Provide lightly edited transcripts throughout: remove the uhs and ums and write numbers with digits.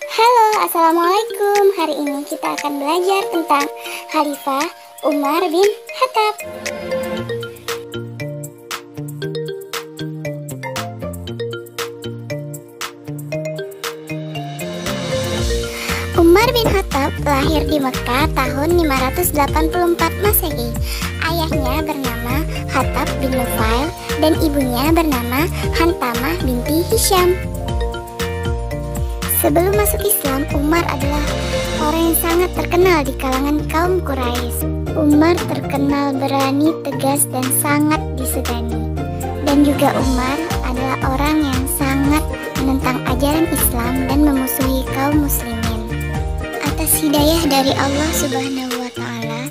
Halo, Assalamualaikum. Hari ini kita akan belajar tentang Khalifah Umar bin Khattab. Umar bin Khattab lahir di Mekah tahun 584 Masehi. Ayahnya bernama Khattab bin Nufail dan ibunya bernama Hantamah binti Hisham. Sebelum masuk Islam, Umar adalah orang yang sangat terkenal di kalangan kaum Quraisy. Umar terkenal berani, tegas, dan sangat disegani. Dan juga Umar adalah orang yang sangat menentang ajaran Islam dan memusuhi kaum muslimin. Atas hidayah dari Allah Subhanahu wa Ta'ala,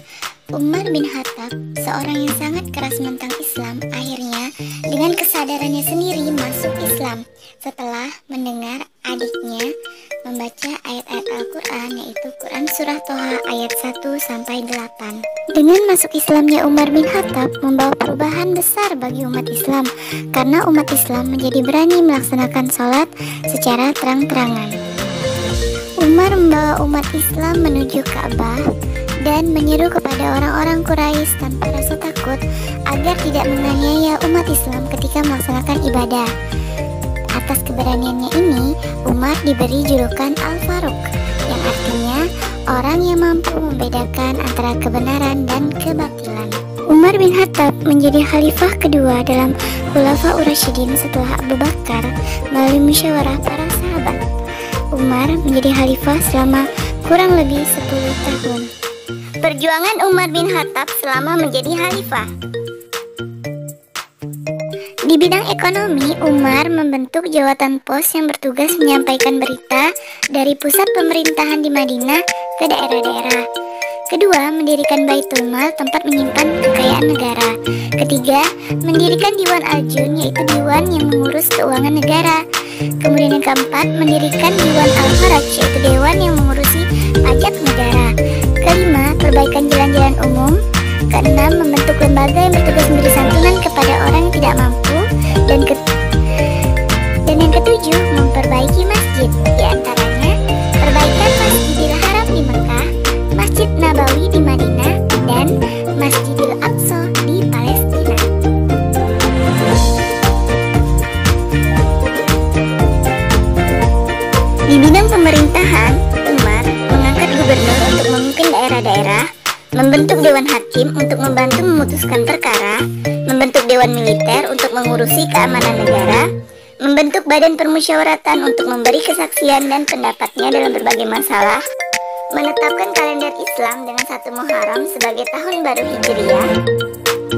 Umar bin Khattab, seorang yang sangat keras menentang Islam, akhirnya dengan kesadarannya sendiri masuk Islam setelah mendengar adiknya membaca ayat-ayat Al-Quran, yaitu Quran Surah Toha ayat 1-8. Dengan masuk Islamnya Umar bin Khattab membawa perubahan besar bagi umat Islam, karena umat Islam menjadi berani melaksanakan sholat secara terang-terangan. Umar membawa umat Islam menuju Ka'bah dan menyeru kepada orang-orang Quraisy tanpa rasa takut agar tidak menganiaya umat Islam ketika melaksanakan ibadah. Atas keberaniannya ini, Umar diberi julukan Al-Faruq, yang artinya orang yang mampu membedakan antara kebenaran dan kebatilan. Umar bin Khattab menjadi khalifah kedua dalam Khulafaur Rasyidin setelah Abu Bakar melalui musyawarah para sahabat. Umar menjadi khalifah selama kurang lebih 10 tahun. Perjuangan Umar bin Khattab selama menjadi khalifah. Di bidang ekonomi, Umar membentuk jawatan pos yang bertugas menyampaikan berita dari pusat pemerintahan di Madinah ke daerah-daerah. Kedua, mendirikan Baitul Mal, tempat menyimpan kekayaan negara. Ketiga, mendirikan Diwan Al-Jun, yaitu diwan yang mengurus keuangan negara. Kemudian yang keempat, mendirikan Diwan Al-Haraj, yaitu dewan yang mengurusi pajak negara. Kelima, perbaikan jalan-jalan umum. Keenam, membentuk lembaga yang bertugas memberi santunan kepada orang yang tidak mampu. Dan yang ketujuh, memperbaiki masjid, diantaranya perbaikan Masjidil Haram di Mekah, Masjid Nabawi di Madinah, dan Masjidil Aqsa di Palestina. Di bidang pemerintahan, Umar mengangkat gubernur untuk memimpin daerah-daerah, membentuk Dewan Hakim untuk membantu memutuskan perkara, membentuk Dewan Militer untuk mengurusi keamanan negara, membentuk Badan Permusyawaratan untuk memberi kesaksian dan pendapatnya dalam berbagai masalah, menetapkan kalender Islam dengan 1 Muharram sebagai tahun baru Hijriah,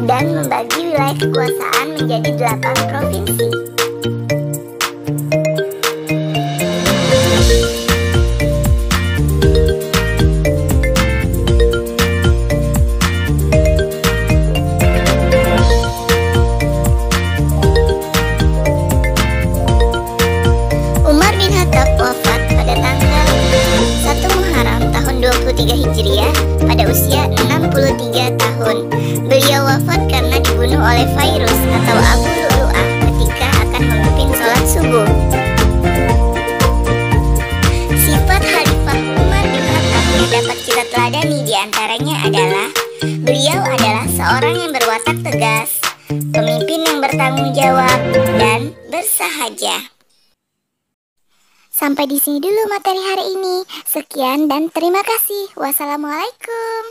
dan membagi wilayah kekuasaan menjadi 8 provinsi. Wafat pada tanggal 1 Muharram tahun 23 Hijriah pada usia 63 tahun. Beliau wafat karena dibunuh oleh virus atau Abu Lu'lu'ah ketika akan memimpin sholat subuh. Sifat Khalifah Umar bin Khattab yang dapat kita teladani diantaranya adalah beliau adalah seorang yang berwatak tegas, pemimpin yang bertanggung jawab, dan bersahaja. Sampai di sini dulu materi hari ini. Sekian dan terima kasih. Wassalamualaikum.